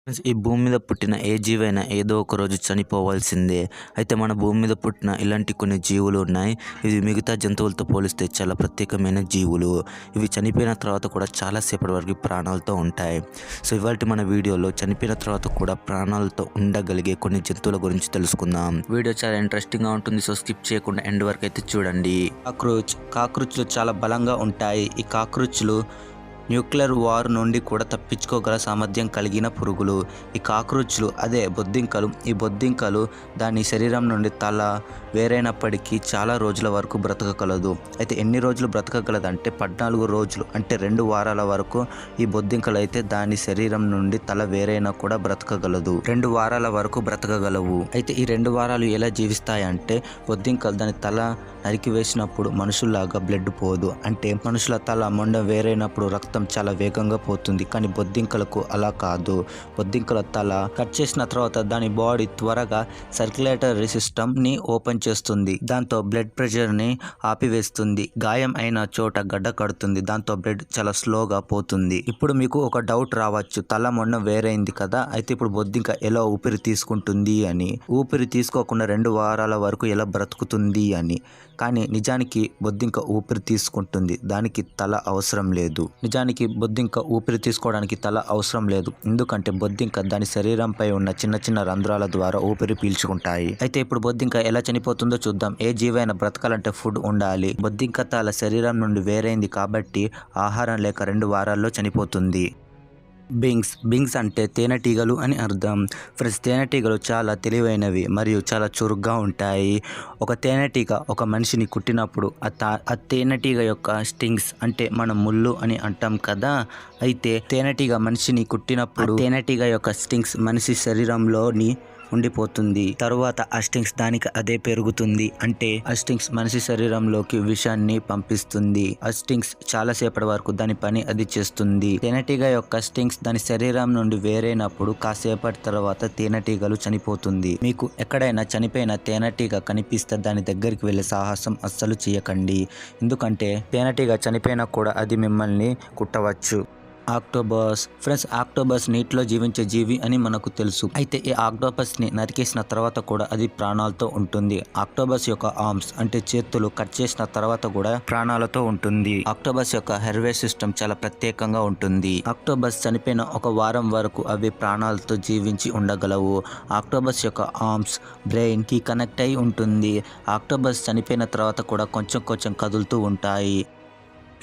ఈ భూమి మీద పుట్టిన ఏ జీవైనా ఏదో ఒక రోజు చనిపోవాల్సిందే. అయితే మన భూమి మీద పుట్టిన ఇలాంటి కొన్ని జీవులు ఉన్నాయి. ఇవి మిగతా జంతువులతో పోలిస్తే చాలా ప్రత్యేకమైన జీవులు. ఇవి చనిపోయిన తర్వాత కూడా చాలా సేపటి వరకు ప్రాణాలతో ఉంటాయి. సో ఇవాల్టి మన వీడియోలో చనిపోయిన తర్వాత కూడా ప్రాణాలతో ఉండగలిగే కొన్ని జంతువుల గురించి తెలుసుకుందాం. వీడియో చాలా ఇంట్రెస్టింగ్గా ఉంటుంది. సో స్కిప్ చేయకుండా ఎండ్ వరకు అయితే చూడండి. కాక్రోచ్లు చాలా బలంగా ఉంటాయి. ఈ కాక్రోచ్లు న్యూక్లియర్ వార్ నుండి కూడా తప్పించుకోగల సామర్థ్యం కలిగిన పురుగులు. ఈ కాక్రోచ్లు అదే బొద్దింకలు. ఈ బొద్దింకలు దాని శరీరం నుండి తల వేరైనప్పటికీ చాలా రోజుల వరకు బ్రతకగలదు. అయితే ఎన్ని రోజులు బ్రతకగలదంటే 14 రోజులు, అంటే 2 వారాల వరకు ఈ బొద్దింకలు అయితే దాని శరీరం నుండి తల వేరైనా కూడా బ్రతకగలదు. 2 వారాల వరకు బ్రతకగలవు. అయితే ఈ 2 వారాలు ఎలా జీవిస్తాయంటే బొద్దింకలు దాని తల నరికివేసినప్పుడు మనుషుల్లాగా బ్లడ్ పోదు. అంటే మనుషుల తల మొండం వేరైనప్పుడు రక్తం చాలా వేగంగా పోతుంది. కానీ బొద్దింకలకు అలా కాదు. బొద్దింకల తల కట్ చేసిన తర్వాత దాని బాడీ త్వరగా సర్క్యులేటరీ సిస్టమ్ ని ఓపెన్ చేస్తుంది. దాంతో బ్లడ్ ప్రెషర్ ని ఆపివేస్తుంది. గాయం అయిన చోట గడ్డ కడుతుంది. దాంతో బ్లడ్ చాలా స్లోగా పోతుంది. ఇప్పుడు మీకు ఒక డౌట్ రావచ్చు, తల మొండం వేరైంది కదా, అయితే ఇప్పుడు బొద్దింక ఎలా ఊపిరి తీసుకుంటుంది అని. ఊపిరి తీసుకోకుండా 2 వారాల వరకు ఎలా బ్రతుకుతుంది అని. కానీ నిజానికి బొద్దింక ఊపిరి తీసుకుంటుంది. దానికి తల అవసరం లేదు. నిజానికి బొద్దింక ఊపిరి తీసుకోవడానికి తల అవసరం లేదు. ఎందుకంటే బొద్దింక దాని శరీరంపై ఉన్న చిన్న చిన్న రంధ్రాల ద్వారా ఊపిరి పీల్చుకుంటాయి. అయితే ఇప్పుడు బొద్దింక ఎలా చనిపోతుందో చూద్దాం. ఏ జీవైనా బ్రతకాలంటే ఫుడ్ ఉండాలి. బొద్దింక తల శరీరం నుండి వేరైంది కాబట్టి ఆహారం లేక 2 వారాల్లో చనిపోతుంది. బింగ్స్ అంటే తేనెటీగలు అని అర్థం. ఫ్రెండ్స్, తేనెటీగలు చాలా తెలివైనవి మరియు చాలా చురుగ్గా ఉంటాయి. ఒక తేనెటీగ ఒక మనిషిని కుట్టినప్పుడు ఆ తేనెటీగ యొక్క స్టింగ్స్, అంటే మనం ముళ్ళు అని అంటాం కదా, అయితే తేనెటీగ మనిషిని కుట్టినప్పుడు తేనెటీగ యొక్క స్టింగ్స్ మనిషి శరీరంలోని ఉండిపోతుంది. తరువాత ఆ స్టింగ్స్ దానికి అదే పెరుగుతుంది. అంటే ఆ స్టింగ్స్ మనిషి శరీరంలోకి విషాన్ని పంపిస్తుంది. ఆ స్టింగ్స్ చాలా సేపటి వరకు దాని పని అది చేస్తుంది. తేనెటీగ యొక్క స్టింగ్స్ దాని శరీరం నుండి వేరైనప్పుడు కాసేపటి తర్వాత తేనెటీగలు చనిపోతుంది. మీకు ఎక్కడైనా చనిపోయిన తేనెటీగ కనిపిస్తే దాని దగ్గరికి వెళ్ళే సాహసం అస్సలు చేయకండి. ఎందుకంటే తేనెటీగ చనిపోయినా కూడా అది మిమ్మల్ని కుట్టవచ్చు. ఆక్టోబస్. ఫ్రెండ్స్, ఆక్టోబస్ నీటిలో జీవించే జీవి అని మనకు తెలుసు. అయితే ఈ ఆక్టోబస్ ని నరికేసిన తర్వాత కూడా అది ప్రాణాలతో ఉంటుంది. ఆక్టోబస్ యొక్క ఆర్మ్స్, అంటే చేతులు కట్ చేసిన తర్వాత కూడా ప్రాణాలతో ఉంటుంది. ఆక్టోబస్ యొక్క హెర్వే సిస్టమ్ చాలా ప్రత్యేకంగా ఉంటుంది. ఆక్టోబస్ చనిపోయిన 1 వారం వరకు అవి ప్రాణాలతో జీవించి ఉండగలవు. ఆక్టోబస్ యొక్క ఆర్మ్స్ బ్రెయిన్ కి కనెక్ట్ అయి ఉంటుంది. ఆక్టోబస్ చనిపోయిన తర్వాత కూడా కొంచెం కదులుతూ ఉంటాయి.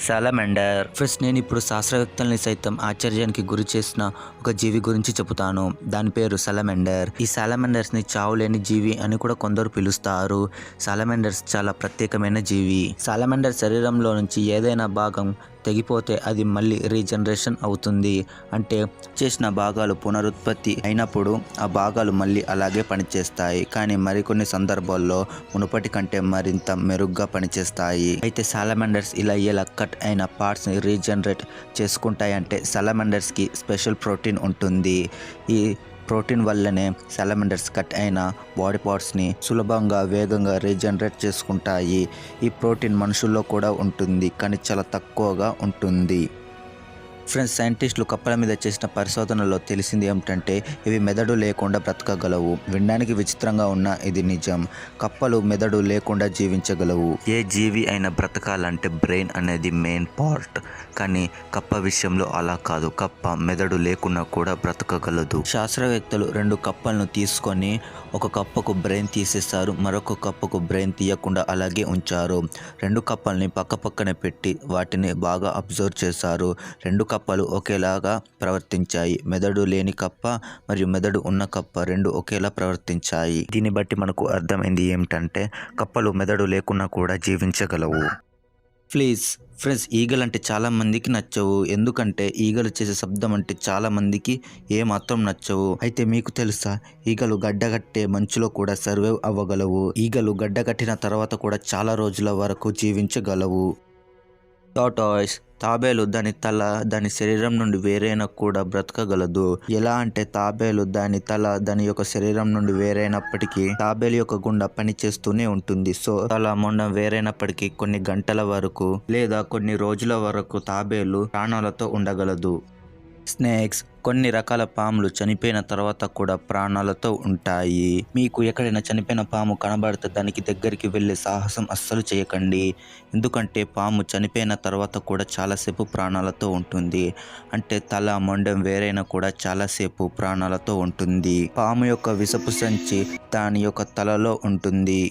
సాలమండర్. ఫస్ట్ నేను ఇప్పుడు శాస్త్రవేత్తల్ని సైతం ఆశ్చర్యానికి గురి చేసిన ఒక జీవి గురించి చెబుతాను. దాని పేరు సాలమండర్. ఈ సాలమండర్స్ ని చావులేని జీవి అని కూడా కొందరు పిలుస్తారు. సాలమండర్స్ చాలా ప్రత్యేకమైన జీవి. సాలమండర్ శరీరంలో నుంచి ఏదైనా భాగం తెగిపోతే అది మళ్ళీ రీజనరేషన్ అవుతుంది. అంటే చేసిన భాగాలు పునరుత్పత్తి అయినప్పుడు ఆ భాగాలు మళ్ళీ అలాగే పనిచేస్తాయి. కానీ మరికొన్ని సందర్భాల్లో మునుపటి కంటే మరింత మెరుగ్గా పనిచేస్తాయి. అయితే సాలమండర్స్ ఇలా ఎలా కట్ అయిన పార్ట్స్ ని రీజనరేట్ చేసుకుంటాయంటే సాలమండర్స్ కి స్పెషల్ ప్రోటీన్ ఉంటుంది. ఈ ప్రోటీన్ వల్లనే సాలమండర్స్ కట్ అయిన బాడీ పార్ట్స్ని సులభంగా వేగంగా రీజనరేట్ చేసుకుంటాయి. ఈ ప్రోటీన్ మనుషుల్లో కూడా ఉంటుంది, కానీ చాలా తక్కువగా ఉంటుంది. ఫ్రెండ్స్, సైంటిస్టులు కప్పల మీద చేసిన పరిశోధనలో తెలిసింది ఏమిటంటే ఇవి మెదడు లేకుండా బ్రతకగలవు. వినడానికి విచిత్రంగా ఉన్న ఇది నిజం. కప్పలు మెదడు లేకుండా జీవించగలవు. ఏ జీవి అయినా బ్రతకాలంటే బ్రెయిన్ అనేది మెయిన్ పార్ట్. కానీ కప్ప విషయంలో అలా కాదు. కప్ప మెదడు లేకుండా కూడా బ్రతకగలదు. శాస్త్రవేత్తలు 2 కప్పలను తీసుకొని ఒక కప్పకు బ్రెయిన్ తీసేశారు, మరొక కప్పకు బ్రెయిన్ తీయకుండా అలాగే ఉంచారు. 2 కప్పల్ని పక్కపక్కనే పెట్టి వాటిని బాగా అబ్జర్వ్ చేశారు. 2 కప్పలు ఒకేలాగా ప్రవర్తించాయి. మెదడు లేని కప్ప మరియు మెదడు ఉన్న కప్ప 2 ఒకేలా ప్రవర్తించాయి. దీన్ని బట్టి మనకు అర్థమైంది ఏమిటంటే కప్పలు మెదడు లేకున్నా కూడా జీవించగలవు. ఫ్రెండ్స్, ఈగలు అంటే చాలా మందికి నచ్చవు. ఎందుకంటే ఈగలు చేసే శబ్దం అంటే చాలా మందికి ఏమాత్రం నచ్చవు. అయితే మీకు తెలుసా, ఈగలు గడ్డగట్టే మంచులో కూడా సర్వైవ్ అవ్వగలవు. ఈగలు గడ్డగట్టిన తర్వాత కూడా చాలా రోజుల వరకు జీవించగలవు. టార్టాయిస్. తాబేలు దాని తల దాని శరీరం నుండి వేరైనా కూడా బ్రతకగలదు. ఎలా అంటే తాబేలు దాని తల దాని యొక్క శరీరం నుండి వేరైనప్పటికీ తాబేలు యొక్క గుండె పని చేస్తూనే ఉంటుంది. సో తల మొండం వేరైనప్పటికీ కొన్ని గంటల వరకు లేదా కొన్ని రోజుల వరకు తాబేలు ప్రాణాలతో ఉండగలదు. స్నేక్స్ కొన్ని రకాల పాములు చనిపోయిన తర్వాత కూడా ప్రాణాలతో ఉంటాయి. మీకు ఎక్కడైనా చనిపోయిన పాము కనబడితే దానికి దగ్గరికి వెళ్ళే సాహసం అస్సలు చేయకండి. ఎందుకంటే పాము చనిపోయిన తర్వాత కూడా చాలాసేపు ప్రాణాలతో ఉంటుంది. అంటే తల మొండెం వేరైనా కూడా చాలాసేపు ప్రాణాలతో ఉంటుంది. పాము యొక్క విషపు సంచి దాని యొక్క తలలో ఉంటుంది.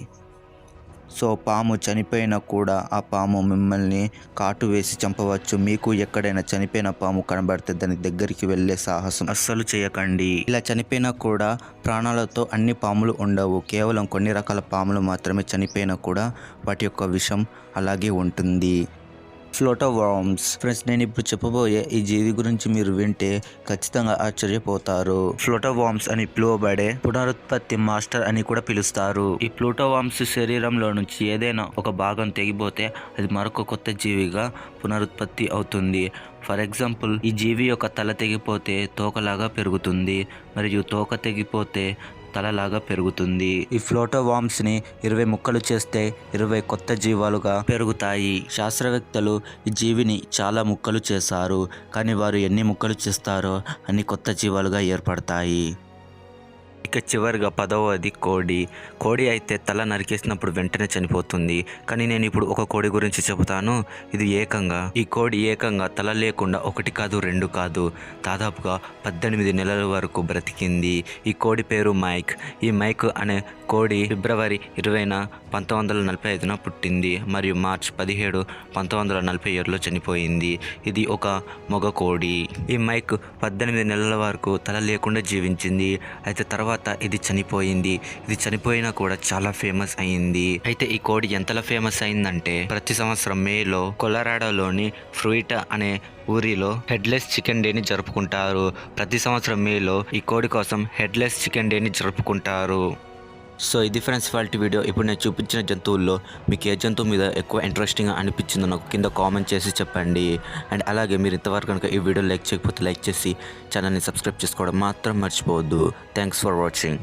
సో పాము చనిపోయినా కూడా ఆ పాము మిమ్మల్ని కాటు వేసి చంపవచ్చు. మీకు ఎక్కడైనా చనిపోయిన పాము కనబడితే దాని దగ్గరికి వెళ్ళే సాహసం అస్సలు చేయకండి. ఇలా చనిపోయినా కూడా ప్రాణాలతో అన్ని పాములు ఉండవు. కేవలం కొన్ని రకాల పాములు మాత్రమే చనిపోయినా కూడా వాటి యొక్క విషం అలాగే ఉంటుంది. ఫ్లోటోవార్మ్స్ ఫ్రెండ్స్, నేను ఇప్పుడు చెప్పబోయే ఈ జీవి గురించి మీరు వింటే ఖచ్చితంగా ఆశ్చర్యపోతారు. ఫ్లోటోవార్మ్స్ అని పిలువబడే పునరుత్పత్తి మాస్టర్ అని కూడా పిలుస్తారు. ఈ ఫ్లోటోవార్మ్స్ శరీరంలో నుంచి ఏదైనా ఒక భాగం తెగిపోతే అది మరొక కొత్త జీవిగా పునరుత్పత్తి అవుతుంది. ఫర్ ఎగ్జాంపుల్, ఈ జీవి యొక్క తల తెగిపోతే తోకలాగా పెరుగుతుంది, మరియు తోక తెగిపోతే తలలాగా పెరుగుతుంది. ఈ ఫ్లోటోవార్మ్స్ ని 20 ముక్కలు చేస్తే 20 కొత్త జీవాలుగా పెరుగుతాయి. శాస్త్రవేత్తలు ఈ జీవిని చాలా ముక్కలు చేశారు, కానీ వారు ఎన్ని ముక్కలు చేస్తారో అన్ని కొత్త జీవాలుగా ఏర్పడతాయి. ఇక చివరిగా 10వది కోడి. కోడి అయితే తల నరికేసినప్పుడు వెంటనే చనిపోతుంది. కానీ నేను ఇప్పుడు ఒక కోడి గురించి చెబుతాను. ఈ కోడి ఏకంగా తల లేకుండా 1 కాదు 2 కాదు, దాదాపుగా 18 నెలల వరకు బ్రతికింది. ఈ కోడి పేరు మైక్. ఈ మైక్ అనే కోడి ఫిబ్రవరి 20న 1945న పుట్టింది మరియు మార్చి 17, 1947లో చనిపోయింది. ఇది ఒక మగ కోడి. ఈ మైక్ 18 నెలల వరకు తల లేకుండా జీవించింది. అయితే తర్వాత ఇది చనిపోయింది. ఇది చనిపోయినా కూడా చాలా ఫేమస్ అయింది. అయితే ఈ కోడి ఎంతలా ఫేమస్ అయిందంటే ప్రతి సంవత్సరం మేలో కొలరాడోలోని ఫ్రూయిటా అనే ఊరిలో హెడ్లెస్ చికెన్ డేని జరుపుకుంటారు. ప్రతి సంవత్సరం మేలో ఈ కోడి కోసం హెడ్లెస్ చికెన్ డేని జరుపుకుంటారు. సో ఇది ఫ్రెండ్స్ వాళ్ళ వీడియో. ఇప్పుడు నేను చూపించిన జంతువుల్లో మీకు ఏ జంతువు మీద ఎక్కువ ఇంట్రెస్టింగ్గా అనిపించిందో నాకు కింద కామెంట్ చేసి చెప్పండి. అండ్ అలాగే మీరు ఇంతవరకు కనుక ఈ వీడియో లైక్ చేయకపోతే లైక్ చేసి ఛానల్ని సబ్స్క్రైబ్ చేసుకోవడం మాత్రం మర్చిపోవద్దు. Thanks for watching.